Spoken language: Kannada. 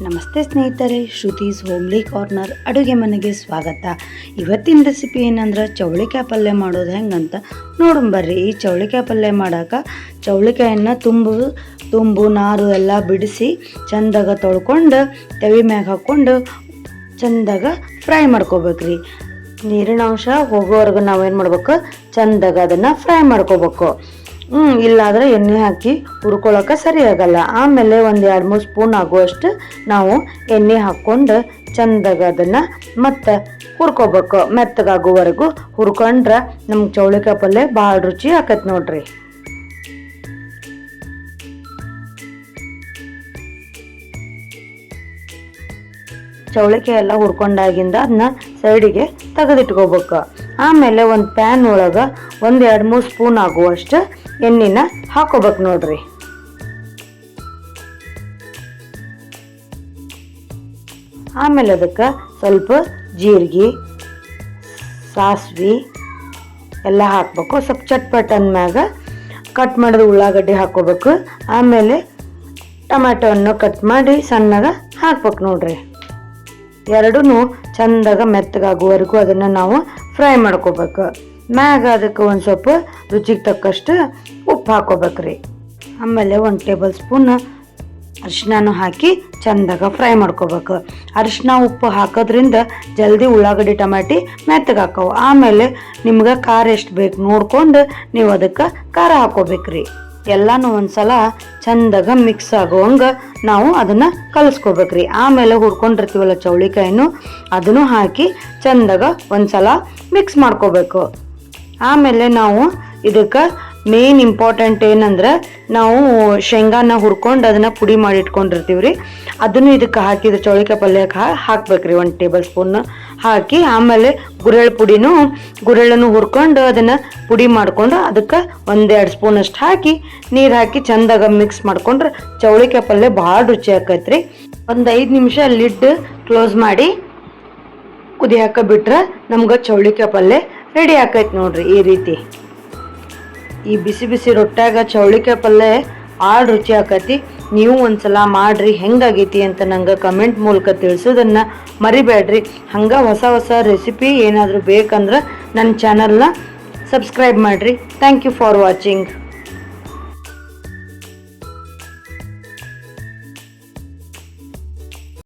ನಮಸ್ತೆ ಸ್ನೇಹಿತರೆ, ಶ್ರುತೀಸ್ ಹೋಮ್ಲಿ ಕಾರ್ನರ್ ಅಡುಗೆ ಮನೆಗೆ ಸ್ವಾಗತ. ಇವತ್ತಿನ ರೆಸಿಪಿ ಏನಂದ್ರೆ ಚೌಳಿಕಾಯಿ ಪಲ್ಯ ಮಾಡೋದು ಹೆಂಗಂತ ನೋಡಂಬರ್ರಿ. ಈ ಚೌಳಿಕಾಯಿ ಪಲ್ಯ ಮಾಡೋಕೆ ಚೌಳಿಕಾಯನ್ನು ತುಂಬು ನಾರು ಎಲ್ಲ ಬಿಡಿಸಿ ಚೆಂದಾಗ ತೊಳ್ಕೊಂಡು ತವಿ ಮ್ಯಾಗ ಹಾಕ್ಕೊಂಡು ಚೆಂದಾಗ ಫ್ರೈ ಮಾಡ್ಕೋಬೇಕ್ರಿ. ನೀರಿನ ಅಂಶ ಹೋಗೋವರೆಗೂ ನಾವೇನು ಮಾಡ್ಬೇಕು, ಚೆಂದಾಗ ಅದನ್ನು ಫ್ರೈ ಮಾಡ್ಕೋಬೇಕು. ಇಲ್ಲಾದರೆ ಎಣ್ಣೆ ಹಾಕಿ ಹುರ್ಕೊಳ್ಳೋಕೆ ಸರಿ ಆಗಲ್ಲ. ಆಮೇಲೆ ಒಂದು 2-3 ಸ್ಪೂನ್ ಆಗುವಷ್ಟು ನಾವು ಎಣ್ಣೆ ಹಾಕ್ಕೊಂಡು ಚೆಂದಾಗ ಅದನ್ನು ಮತ್ತೆ ಹುರ್ಕೋಬೇಕು. ಮೆತ್ತಗಾಗುವವರೆಗೂ ಹುರ್ಕೊಂಡ್ರೆ ನಮ್ಗೆ ಚೌಳಿಕಾಯಿ ಪಲ್ಯ ಭಾಳ ರುಚಿ ಆಕೈತೆ ನೋಡ್ರಿ. ಚೌಳಿಕಾಯಿ ಎಲ್ಲ ಹುರ್ಕೊಂಡಾಗಿಂದ ಅದನ್ನ ಸೈಡಿಗೆ ತೆಗೆದಿಟ್ಕೋಬೇಕು. ಆಮೇಲೆ ಒಂದು ಪ್ಯಾನ್ ಒಳಗೆ 1-2-3 ಸ್ಪೂನ್ ಆಗುವಷ್ಟು ಎಣ್ಣೆನ ಹಾಕೋಬೇಕು ನೋಡ್ರಿ. ಆಮೇಲೆ ಅದಕ್ಕೆ ಸ್ವಲ್ಪ ಜೀರಿಗೆ, ಸಾಸಿವೆ ಎಲ್ಲ ಹಾಕ್ಬೇಕು. ಸ್ವಲ್ಪ ಚಟ್ಪಟ್ ಅಂದ್ಮ್ಯಾಗ ಕಟ್ ಮಾಡಿದ ಉಳ್ಳಾಗಡ್ಡಿ ಹಾಕೋಬೇಕು. ಆಮೇಲೆ ಟೊಮ್ಯಾಟೊವನ್ನು ಕಟ್ ಮಾಡಿ ಸಣ್ಣಗ ಹಾಕ್ಬೇಕು ನೋಡ್ರಿ. ಎರಡೂ ಚೆಂದಾಗ ಮೆತ್ತಗಾಗುವವರೆಗೂ ಅದನ್ನು ನಾವು ಫ್ರೈ ಮಾಡ್ಕೋಬೇಕು. ಮ್ಯಾಗ ಅದಕ್ಕೆ ಒಂದು ಸ್ವಲ್ಪ ರುಚಿಗೆ ತಕ್ಕಷ್ಟು ಉಪ್ಪು ಹಾಕೋಬೇಕ್ರಿ. ಆಮೇಲೆ 1 ಟೇಬಲ್ ಸ್ಪೂನ್ ಅರಿಶಿನ ಹಾಕಿ ಚೆಂದಾಗ ಫ್ರೈ ಮಾಡ್ಕೋಬೇಕು. ಅರಿಶಿನ ಉಪ್ಪು ಹಾಕೋದ್ರಿಂದ ಜಲ್ದಿ ಉಳ್ಳಾಗಡ್ಡಿ ಟೊಮ್ಯಾಟಿ ಮೆತ್ತಗಾಕವು. ಆಮೇಲೆ ನಿಮ್ಗೆ ಖಾರ ಎಷ್ಟು ಬೇಕು ನೋಡ್ಕೊಂಡು ನೀವು ಅದಕ್ಕೆ ಖಾರ ಹಾಕೋಬೇಕ್ರಿ. ಎಲ್ಲನೂ ಒಂದ್ಸಲ ಚೆಂದಾಗ ಮಿಕ್ಸ್ ಆಗುವಂಗೆ ನಾವು ಅದನ್ನು ಕಲಿಸ್ಕೋಬೇಕ್ರಿ. ಆಮೇಲೆ ಹುರ್ಕೊಂಡಿರ್ತೀವಲ್ಲ ಚೌಳಿಕಾಯಿನೂ ಅದನ್ನು ಹಾಕಿ ಚೆಂದಾಗ ಒಂದ್ಸಲ ಮಿಕ್ಸ್ ಮಾಡ್ಕೋಬೇಕು. ಆಮೇಲೆ ನಾವು ಇದಕ್ಕೆ ಮೇನ್ ಇಂಪಾರ್ಟೆಂಟ್ ಏನಂದ್ರೆ, ನಾವು ಶೇಂಗಾನ ಹುರ್ಕೊಂಡು ಅದನ್ನು ಪುಡಿ ಮಾಡಿ ಇಟ್ಕೊಂಡಿರ್ತೀವಿ ರೀ, ಅದನ್ನು ಇದಕ್ಕೆ ಹಾಕಿದ್ರೆ ಚೌಳಿಕಾಯಿ ಪಲ್ಯಕ್ಕೆ ಹಾಕ್ಬೇಕ್ರಿ. 1 ಟೇಬಲ್ ಸ್ಪೂನ್ ಹಾಕಿ ಆಮೇಲೆ ಗುರೆಳ್ಳನ್ನು ಹುರ್ಕೊಂಡು ಅದನ್ನು ಪುಡಿ ಮಾಡ್ಕೊಂಡು ಅದಕ್ಕೆ 1-2 ಸ್ಪೂನ್ ಅಷ್ಟು ಹಾಕಿ ನೀರು ಹಾಕಿ ಚೆಂದಾಗ ಮಿಕ್ಸ್ ಮಾಡ್ಕೊಂಡ್ರೆ ಚೌಳಿಕಾಯಿ ಪಲ್ಯ ಭಾಳ ರುಚಿ ಆಕೈತ್ರಿ. ಒಂದು 5 ನಿಮಿಷ ಲಿಡ್ ಕ್ಲೋಸ್ ಮಾಡಿ ಕುದಿಯಾಕ ಬಿಟ್ರೆ ನಮ್ಗೆ ಚೌಳಿಕಾಯಿ ಪಲ್ಯ ರೆಡಿ ಆಕೈತೆ ನೋಡ್ರಿ. ಈ ರೀತಿ ಈ ಬಿಸಿ ಬಿಸಿ ರೊಟ್ಟ್ಯಾಗ ಚೌಳಿಕಾಯಿ ಪಲ್ಯ ಭಾಳ ರುಚಿ ಆಕೈತಿ. ನೀವು ಒಂದ್ಸಲ ಮಾಡ್ರಿ, ಹೆಂಗಾಗೈತಿ ಅಂತ ನಂಗೆ ಕಮೆಂಟ್ ಮೂಲಕ ತಿಳಿಸೋದನ್ನು ಮರಿಬೇಡ್ರಿ. ಹಂಗೆ ಹೊಸ ರೆಸಿಪಿ ಏನಾದರೂ ಬೇಕಂದ್ರೆ ನನ್ನ ಚಾನಲ್ನ ಸಬ್ಸ್ಕ್ರೈಬ್ ಮಾಡಿರಿ. Thank you for watching.